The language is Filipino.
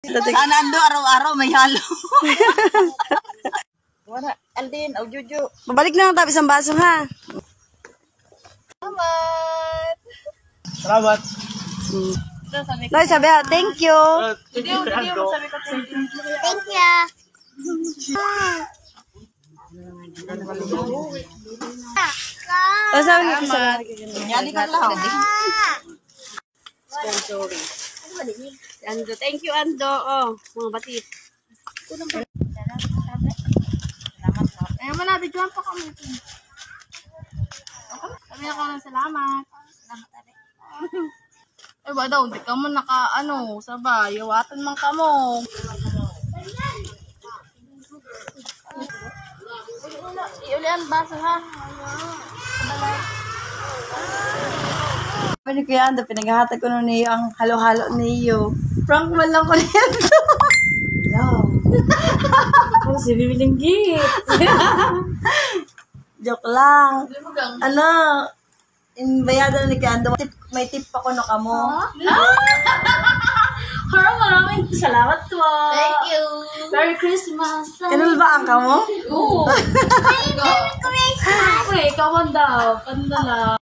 Sana ando araw-araw may halo. Wala, Aldin, o Juju. Babalik na lang tayo isang baso, ha? Salamat. Salamat. Loy, sabi ha, thank you. Video, sabi ko thank you. Thank you. O, sabi ko sa Yan, di ka lang. Ando, thank you, Ando. Oh, mga batit. Ayaw mo na, videoan pa kami. Sabi ako ng salamat. Eh, ba daw, hindi ka mo sabay, iwatan man ka mo. Iulian baso ha. Pwede ko yan, pinaghahatag ko nun niyo ang halo-halo niyo. Prank man lang ko niyan. No. Oh, si Bibiling gift. Joke lang. Ano, inbayada ni kaya Ando, may tip pa ko no kamo. Maraming salamat po. Thank you. Merry Christmas. Kanul ba ang kamo? Oo. Uy, ikaw man daw. Kanda lang.